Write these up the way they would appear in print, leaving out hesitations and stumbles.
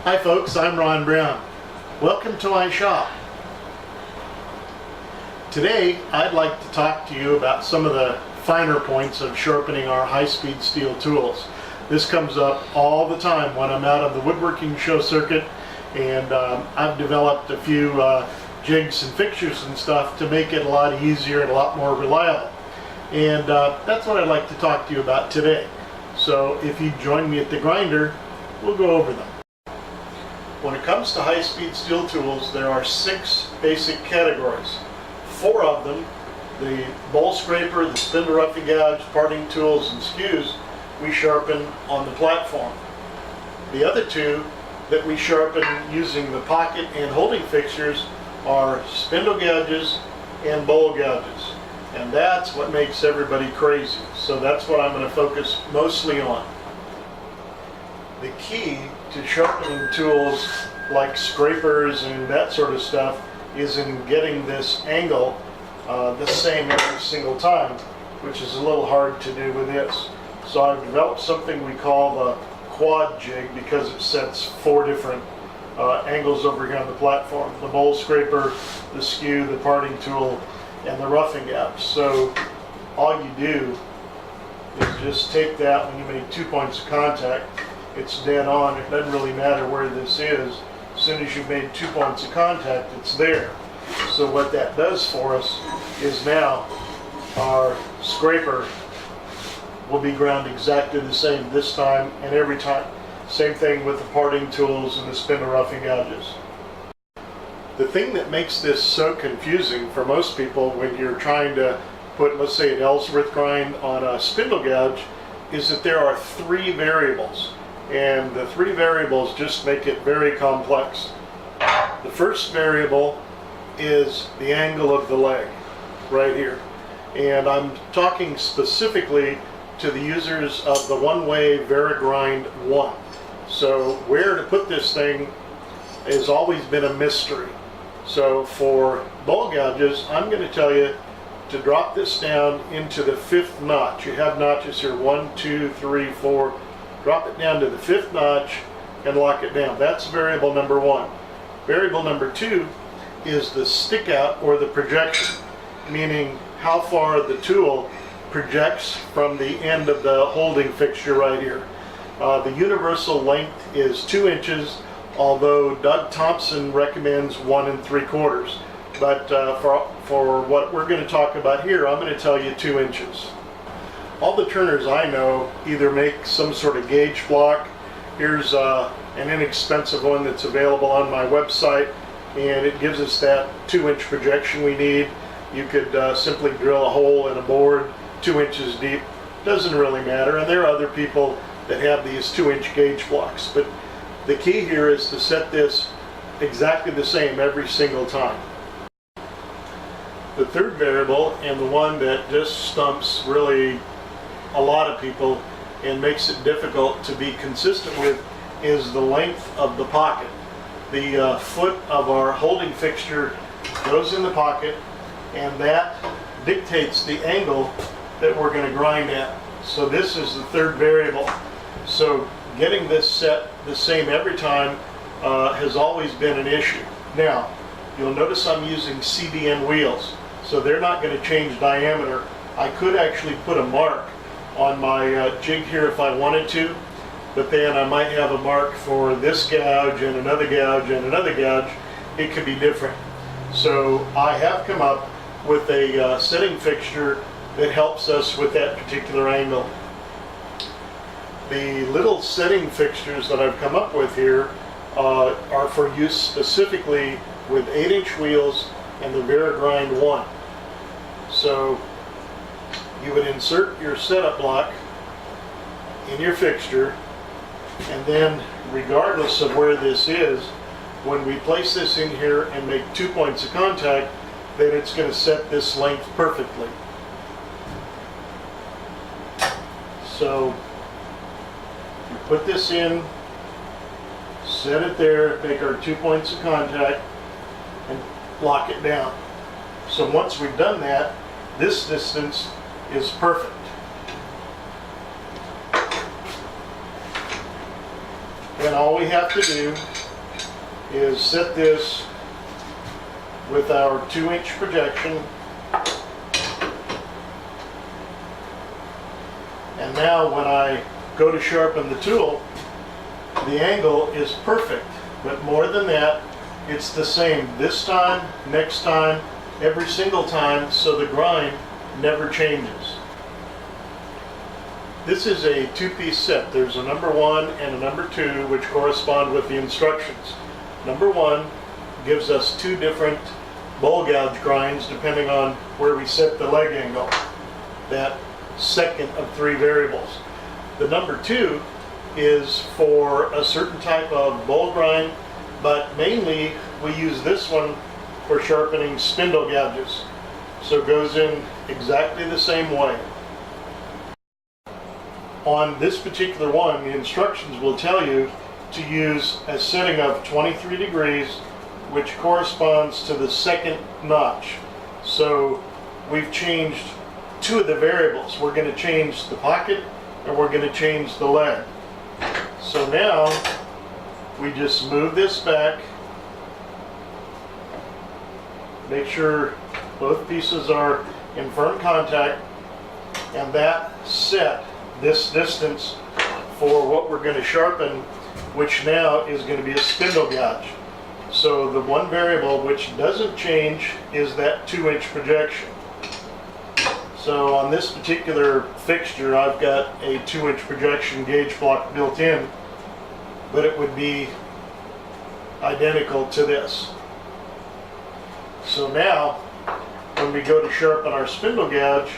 Hi folks, I'm Ron Brown. Welcome to my shop. Today I'd like to talk to you about some of the finer points of sharpening our high-speed steel tools. This comes up all the time when I'm out on the woodworking show circuit, and I've developed a few jigs and fixtures and stuff to make it a lot easier and a lot more reliable. And that's what I'd like to talk to you about today. So if you join me at the grinder, we'll go over them. When it comes to high-speed steel tools, there are 6 basic categories. 4 of them, the bowl scraper, the spindle roughing gouge, parting tools, and skews, we sharpen on the platform. The other 2 that we sharpen using the pocket and holding fixtures are spindle gouges and bowl gouges. And that's what makes everybody crazy. So that's what I'm going to focus mostly on. The key to sharpening tools like scrapers and that sort of stuff is in getting this angle the same every single time, which is a little hard to do with this. So I've developed something we call the quad jig because it sets 4 different angles over here on the platform: the bowl scraper, the skew, the parting tool, and the roughing gouge. So all you do is just take that when you make 2 points of contact. It's dead on. It doesn't really matter where this is. As soon as you've made 2 points of contact, it's there. So what that does for us is now our scraper will be ground exactly the same this time and every time. Same thing with the parting tools and the spindle roughing gouges. The thing that makes this so confusing for most people when you're trying to put, let's say, an Ellsworth grind on a spindle gouge is that there are 3 variables. And the 3 variables just make it very complex. The first variable is the angle of the leg, right here. And I'm talking specifically to the users of the one-way Varigrind 1. So where to put this thing has always been a mystery. So for bowl gouges, I'm going to tell you to drop this down into the 5th notch. You have notches here, 1, 2, 3, 4. Drop it down to the 5th notch and lock it down. That's variable number 1. Variable number 2 is the stick out or the projection, meaning how far the tool projects from the end of the holding fixture right here. The universal length is 2 inches, although Doug Thompson recommends 1 3/4. But for what we're going to talk about here, I'm going to tell you 2 inches. All the turners I know either make some sort of gauge block. Here's an inexpensive one that's available on my website, and it gives us that 2-inch projection we need. You could simply drill a hole in a board 2 inches deep. Doesn't really matter, and there are other people that have these 2-inch gauge blocks. But the key here is to set this exactly the same every single time. The third variable, and the one that just stumps really a lot of people and makes it difficult to be consistent with, is the length of the pocket. The foot of our holding fixture goes in the pocket, and that dictates the angle that we're going to grind at. So this is the third variable. So getting this set the same every time has always been an issue. Now, you'll notice I'm using CBN wheels, so they're not going to change diameter. I could actually put a mark on my jig here if I wanted to, but then I might have a mark for this gouge and another gouge and another gouge. It could be different. So I have come up with a setting fixture that helps us with that particular angle. The little setting fixtures that I've come up with here are for use specifically with 8-inch wheels and the Varigrind 1. So you would insert your setup block in your fixture, and then regardless of where this is, when we place this in here and make 2 points of contact, then it's going to set this length perfectly. So you put this in, set it there, make our 2 points of contact, and lock it down. So once we've done that, this distance is perfect. then all we have to do is set this with our 2-inch projection. And now when I go to sharpen the tool, the angle is perfect. But more than that, it's the same this time, next time, every single time, so the grind never changes. This is a 2-piece set. There's a number 1 and a number 2, which correspond with the instructions. Number 1 gives us 2 different bowl gouge grinds depending on where we set the leg angle, that second of 3 variables. The number 2 is for a certain type of bowl grind, but mainly we use this one for sharpening spindle gouges. So it goes in exactly the same way. On this particular one, the instructions will tell you to use a setting of 23 degrees, which corresponds to the second notch. So we've changed 2 of the variables. We're going to change the pocket and we're going to change the leg. So now we just move this back, make sure both pieces are in firm contact, and that set this distance for what we're going to sharpen, which now is going to be a spindle gouge. So the one variable which doesn't change is that 2-inch projection. So on this particular fixture, I've got a 2-inch projection gauge block built in, but it would be identical to this. So now, when we go to sharpen our spindle gouge,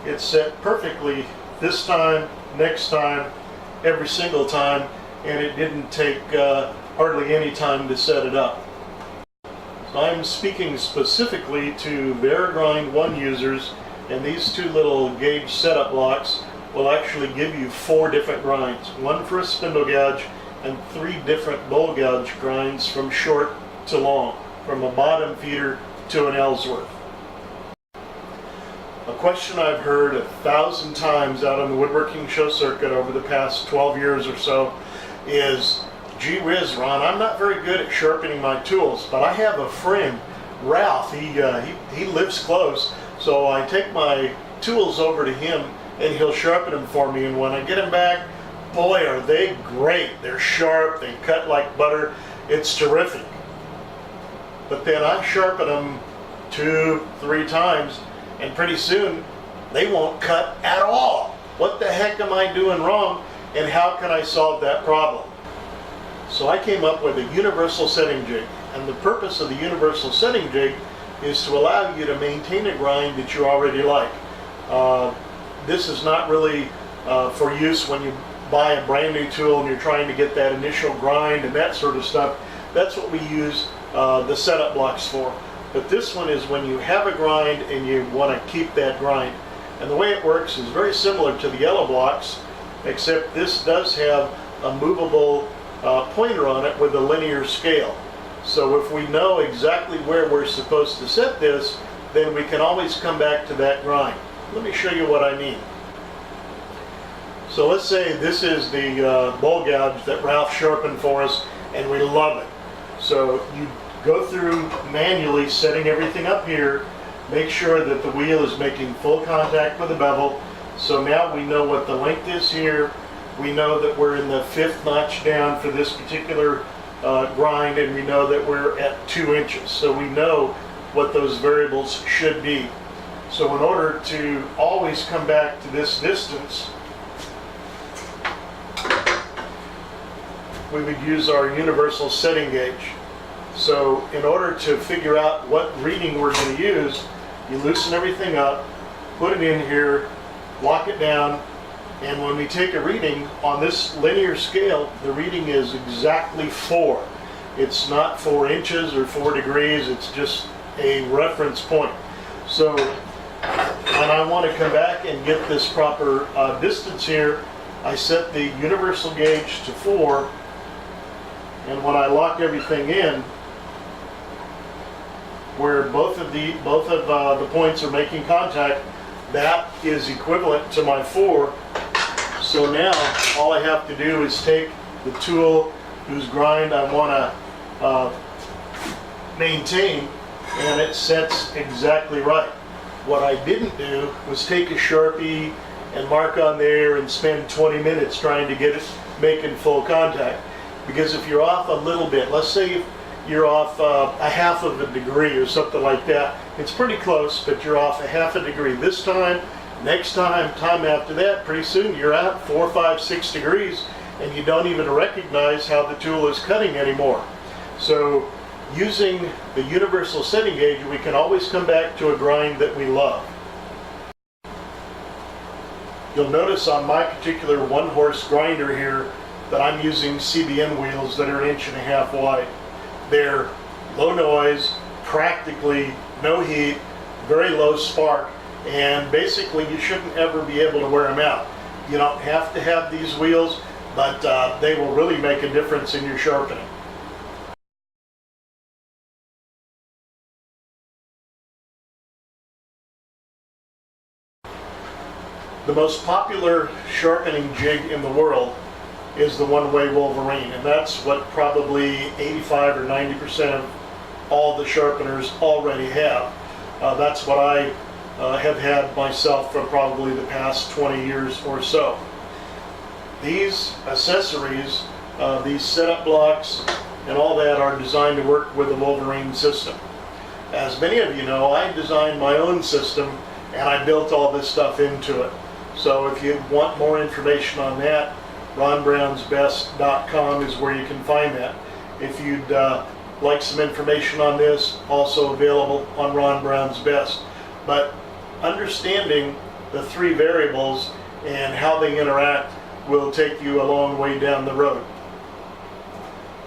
it's set perfectly this time, next time, every single time, and it didn't take hardly any time to set it up. So I'm speaking specifically to Varigrind 1 users, and these 2 little gauge setup blocks will actually give you 4 different grinds. 1 for a spindle gouge and 3 different bowl gouge grinds from short to long, from a bottom feeder to an Ellsworth. A question I've heard 1,000 times out on the woodworking show circuit over the past 12 years or so is, gee whiz, Ron, I'm not very good at sharpening my tools, but I have a friend, Ralph, he lives close, so I take my tools over to him and he'll sharpen them for me, and when I get them back, boy, are they great. They're sharp, they cut like butter, it's terrific. But then I sharpen them 2, 3 times, and pretty soon they won't cut at all. What the heck am I doing wrong, and how can I solve that problem? So I came up with a universal setting jig, and the purpose of the universal setting jig is to allow you to maintain a grind that you already like. This is not really for use when you buy a brand new tool and you're trying to get that initial grind and that sort of stuff. That's what we use the setup blocks for. But this one is when you have a grind and you want to keep that grind. And the way it works is very similar to the yellow blocks, except this does have a movable pointer on it with a linear scale. So if we know exactly where we're supposed to set this, then we can always come back to that grind. Let me show you what I mean. So let's say this is the bowl gouge that Ralph sharpened for us, and we love it. So you go through manually setting everything up here, make sure that the wheel is making full contact with the bevel. So now we know what the length is here. We know that we're in the 5th notch down for this particular grind, and we know that we're at 2 inches. So we know what those variables should be. So in order to always come back to this distance, we would use our universal setting gauge. So in order to figure out what reading we're going to use, you loosen everything up, put it in here, lock it down, and when we take a reading on this linear scale, the reading is exactly 4. It's not 4 inches or 4 degrees, it's just a reference point. So when I want to come back and get this proper distance here, I set the universal gauge to 4, and when I lock everything in, where both of the points are making contact, that is equivalent to my 4. So now all I have to do is take the tool whose grind I want to maintain, and it sets exactly right. What I didn't do was take a Sharpie and mark on there and spend 20 minutes trying to get it making full contact. Because if you're off a little bit, let's say you're off a half of a degree or something like that, it's pretty close, but you're off a half a degree this time, next time, time after that, pretty soon you're at 4, 5, 6 degrees and you don't even recognize how the tool is cutting anymore. So using the universal setting gauge, we can always come back to a grind that we love. You'll notice on my particular 1-horse grinder here that I'm using CBN wheels that are 1.5 inches wide. They're low noise, practically no heat, very low spark, and basically you shouldn't ever be able to wear them out. You don't have to have these wheels, but they will really make a difference in your sharpening. The most popular sharpening jig in the world is the one-way Wolverine, and that's what probably 85 or 90% of all the sharpeners already have. That's what I have had myself for probably the past 20 years or so. These accessories, these setup blocks and all that are designed to work with the Wolverine system. As many of you know, I designed my own system and I built all this stuff into it. So if you want more information on that, RonBrown'sBest.com is where you can find that. If you'd like some information on this, also available on Ron Brown's Best. But understanding the 3 variables and how they interact will take you a long way down the road.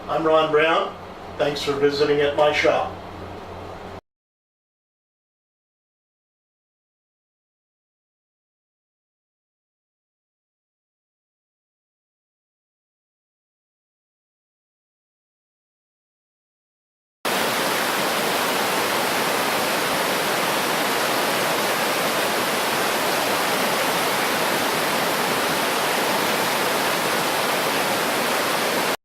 I'm Ron Brown. Thanks for visiting at my shop.